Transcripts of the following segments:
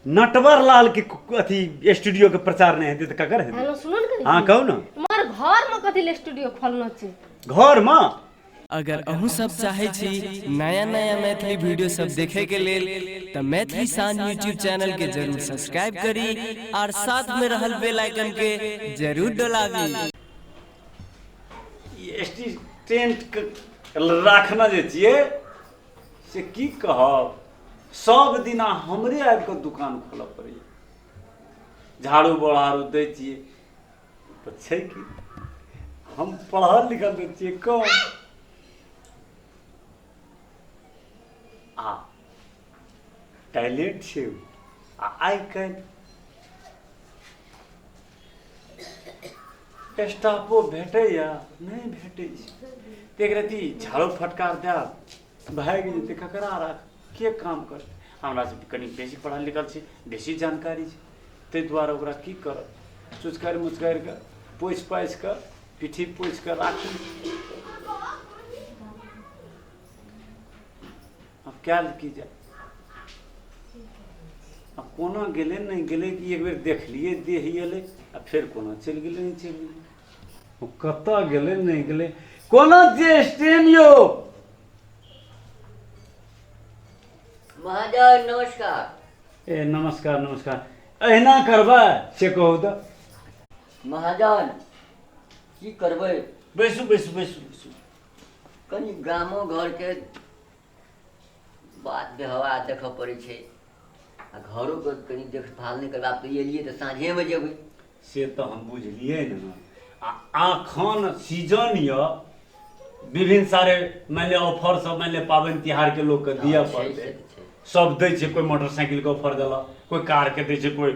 नटवर लाल के अथी स्टूडियो के प्रचार नहीं हेतै त ककर हेतै? हेलो सुनो न। हां कहू न। हमार घर में कथी ले स्टूडियो खोलना छै? घर में अगर अहू सब चाहे छी नया नया मैथिली वीडियो सब देखे के लेल तो मैथिली साँझ यूट्यूब चैनल के जरूर सब्सक्राइब करी और साथ में रहल बेल आइकन के जरूर दबावी। स्टेंट राखना जे छियै से की कहब, सब दिना हमरे आबि कऽ दुकान खोलऽ पड़ैए, झाड़ू बहारू दै छियै तऽ छै कि हम पढ़ल लिखल दै छियै कम आ टैलेंट छै आ आइ काल्हि स्टाफो भेटैया नहीं भेटै छै तऽ एक रत्ती झाड़ू फटकार देब भागि जेतै, ककरा राख के काम करतै? हमरा से कनि बेसी पढ़ल लिखल छै, बेसी जानकारी छै, ताहि दुआरे ओकरा की करब, चुचकारी मुचकारी कऽ पोछि पाछि कऽ पीठी पोछि कऽ राखू। अब कयल की जाय, अब कोना गेलै नहीं गेलै कि एक बेर देखलियै देह एलै आ फेर कोना चलि गेलै नहीं चलि गेलै, ओ कतऽ गेलै नहीं गेलै कोना जे स्टेन यौ। महाजन नमस्कार। ए नमस्कार नमस्कार, अहिना करबै से कहू तऽ। महाजन की करबै? बैसू बैसू बैसू बैसू। कनि गामो घर के बात व्यवहार देखऽ पड़ै छै आ घरो के कनि देखभाल नहीं करबा तऽ एलियै तऽ साँझे में जेबै। से तऽ हम बुझलियै ने, आ एखन सीजन यऽ, विभिन्न सारे मानि लिअ ऑफर सब, मानि लिअ पाबनि तिहार के लोग के दिअ पड़तै, सब दै छै, कोई मोटरसाइकिल के ऑफर देलक, कोई कार के दै छै, कोई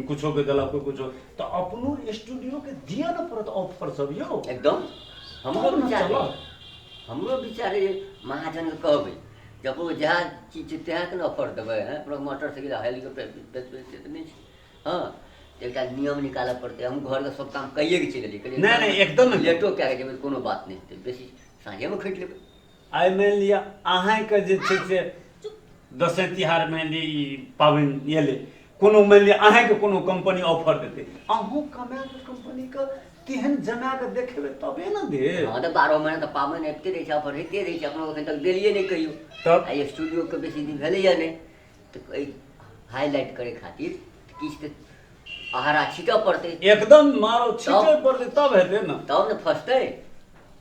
कुछो के देलक, कोई कुछो, तऽ अपनो स्टूडियो के दिअ न पड़त ऑफर सब यौ। एकदम हमरो विचार महाजन के कहबै जब वो जहाँ चीज छै तहाँ के ऑफर देबै। हैं मोटरसाइकिल हेलीकॉप्टर नहीं छै, हाँ एक नियम निकालऽ पड़तै। हम घर के सब काम कहिए के चलि गेलियै, नहीं नहीं एकदम लेटो कए के जेबै कोनो बात नहीं हेतै, बेसी साँझे में खटि लेबै। आइ मानि लिअ अहाँके जे छै से दसैं तिहार मानि लिअ ई पाबनि एलै, कोनो मानि लिअ अहाँके कोनो कंपनी ऑफर देतै, अहूँ कमा के कंपनी के तेहन जमा के देखेबै तबे न दे। हाँ तो 12 महीना तो पाबनि अबिते रहै छै, ऑफर होइते रहै छै, अपना एखन तक देलियै नहीं कहियो। तब आ स्टूडियो के बेसी दिन भेलैया नहीं, तऽ हाईलाइट करे खातिर किछु तऽ आहारा छीटऽ पड़तै। एकदम मारो छीटै पड़तै तब हेतै न, तब न फसतै।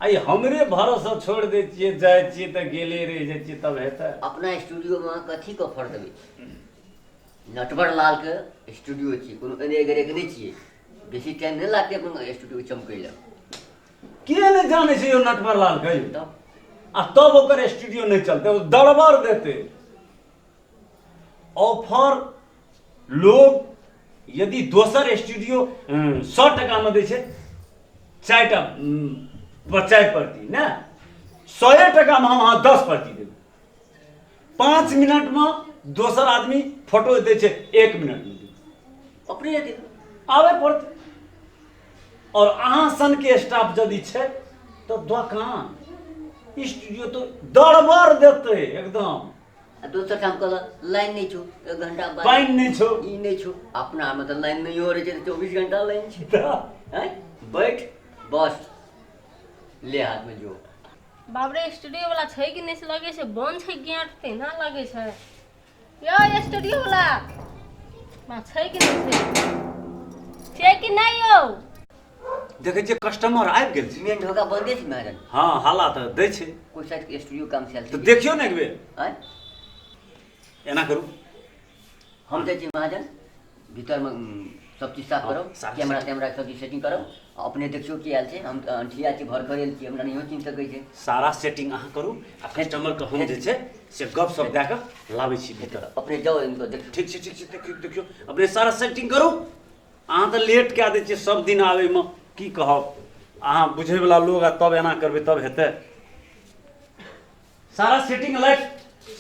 आई हमरे भरोसा छोड़ दै छियै, जाइ छियै तऽ गेले रहि जाइ छियै तब हेतै। अपना स्टूडियो में कथी के ऑफर देबै? नटवर लाल के स्टूडियो छियै, कोनो एने गरे के नहीं छियै, बेसी टाइम नहीं लागतै अपन स्टूडियो चमकै लए। के नहीं जानै छै यौ नटवर लाल के यौ, तब आ तब ओकर स्टूडियो नहीं चलतै, ओ दड़बर देतै ऑफर। लोग यदि दोसर स्टूडियो 100 टका में दै छै, 4 टा 50 प्रति ना, 100 टका में हम अहाँ 10 प्रति देबै, 5 मिनट में दोसर आदमी फोटो दै छै 1 मिनट में देबै, अपने आबे पड़तै। और अहाँ सन के स्टाफ यदि छै तो दुकान स्टूडियो तो दड़बर देतै एकदम। दोसर ठाम कहलक लाइन नहीं छौ, 1 घंटा बाद पानि नहीं छौ, ई नहीं छौ, अपना में तो लाइन नहीं हो रही है, 24 घंटा लाइन छै। हैं बैठ बस ले हाथ में जो। बाबरे स्टूडियो वाला छै कि नहीं से लगे छै बंद छै, गेट तेना लगे छै यो स्टूडियो वाला बा छै कि नहीं छै कि नहीं यौ? देखे छियै कस्टमर आबि गेल छै, मेन ढोका बंदे छै महाजन। हाँ हाला तऽ दै छै, कोई साइड के स्टूडियो काम चल तऽ देखियौ ने एक बेर। हैं एना करू, हम जाइ छी महाजन, भीतर में सब चीज साफ करो, साफ कैमरा तैमरा सब चीज सेटिंग करो, अपने देखियो की आयल छै। हम अंठिया छी, भर करेल छी, हमरा नहीं चिन्ह सकै छै। सारा सेटिंग अहाँ करू आ कस्टमर के हम जे छै से गप सप दए कऽ लाबै छी भीतर। अपने जाओ इनको देख। ठीक छै ठीक छै, देखियौ देखियौ अपने सारा सेटिंग करू। अहाँ तऽ लेट कए दै छियै सब दिन आबैमे, की कहब, अहाँ बुझैवला लोग आ तब एना करबै तब हेतै। सारा सेटिंग लाइट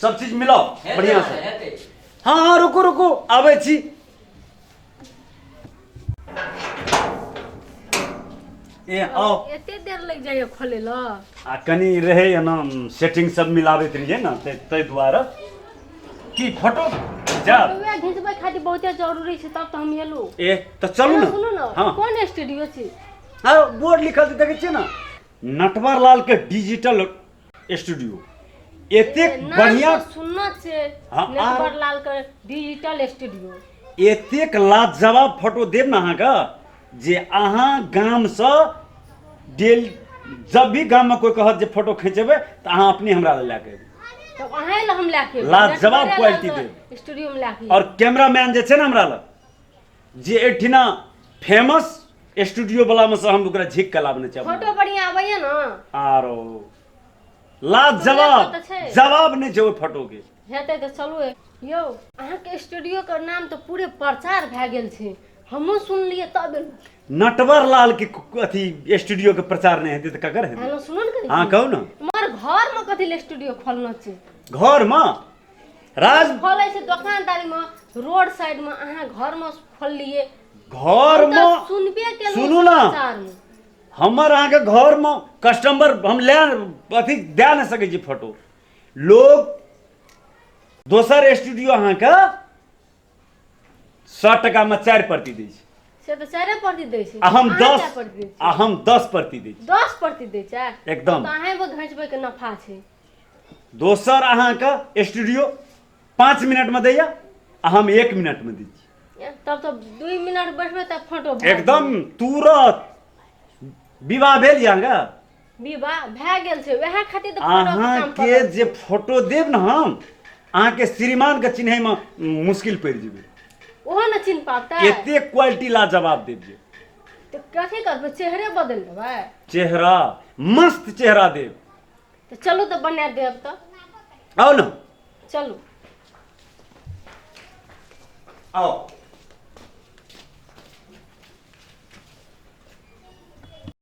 सब चीज मिलाओ बढ़िया से। हाँ हाँ रुकू रुकू आबै छी। ए आओ, एते देर लग जाइए खोले ला? आ कनी रहै ना सेटिंग सब मिलाबैत रहिए ना, ताहि दुआरे कि फोटो जा वे घिचबै खातिर बहुते जरूरी छै तब त हम एलू ए तो चलू ना सुनू ना हाँ कोन स्टूडियो छै हाँ बोर्ड लिखल छै देखै छियै ना नटवर लाल के डिजिटल स्टूडियो एतेक बढ़िया सुनना छै हाँ, नटवर लाल के डिजिटल स्टूडियो एतेक लाजवाब फोटो देब ना अहाँके जे अहाँ गाम से डेल जब भी गाम में कोई कहत जे फोटो खींचेबै तऽ अहाँ अपने हमरा लए के एबै तब अहाँ ल हम लाके लाजवाब क्वालिटी देब स्टूडियो में लाके और कैमरामैन जे छै ना हमरा लग जे एठिना फेमस स्टूडियो वाला में से हम ओकरा झिक के लाबने चाहब फोटो बढ़िया आबैया ना आरो लाजवाब जवाब नहीं छै ओइ फोटो के हेतै तऽ चलू यौ अहाँके स्टूडियो के नाम तऽ पूरे प्रचार भए गेल छै हमहूँ सुनलियै तब नटवर लाल के अथी स्टूडियो के प्रचार नहीं हेतै तऽ ककर हेतै हेलो सुनो ने हाँ कहू ना हमार घर में कथी ले स्टूडियो खोलना छै घर में राज खोले छै दुकानदारी में रोड साइड में अहाँ घर में खोललिए घर में सुनबे के सुनू ना हमर अहाँ के घर में कस्टमर हम ले अथी दे नहीं सकै छी फोटो लोग दोसर स्टूडियो अहाँ के 100 टका में 4 प्रति दै छै से तऽ 4 प्रति दै छै आ हम अहाँ 10 क्या प्रति दै छै? आ हम 10 प्रति दै छी 10 प्रति दै छै एकदम तऽ अहाँ वो घंचबे के नफा छै दोसर अहाँ के स्टूडियो 5 मिनट में दैया आ हम 1 मिनट में दै छी तब तो 2 मिनट बैठबे तब फोटो भए एकदम तुरंत विवाह भेल यहाँ विवाह भए गेल छै वएह खातिर तऽ फोटो अहाँ के जे फोटो देब ना हम अहाँ के श्रीमान के चिन्है में मुश्किल पड़ जेबै ओहो न चिन्ह पाता एते क्वालिटी लाजवाब देब जे तो कथी करबै चेहरे बदल देबै चेहरा मस्त चेहरा देब तो चलू तो बना देब तो आओ ना चलू आओ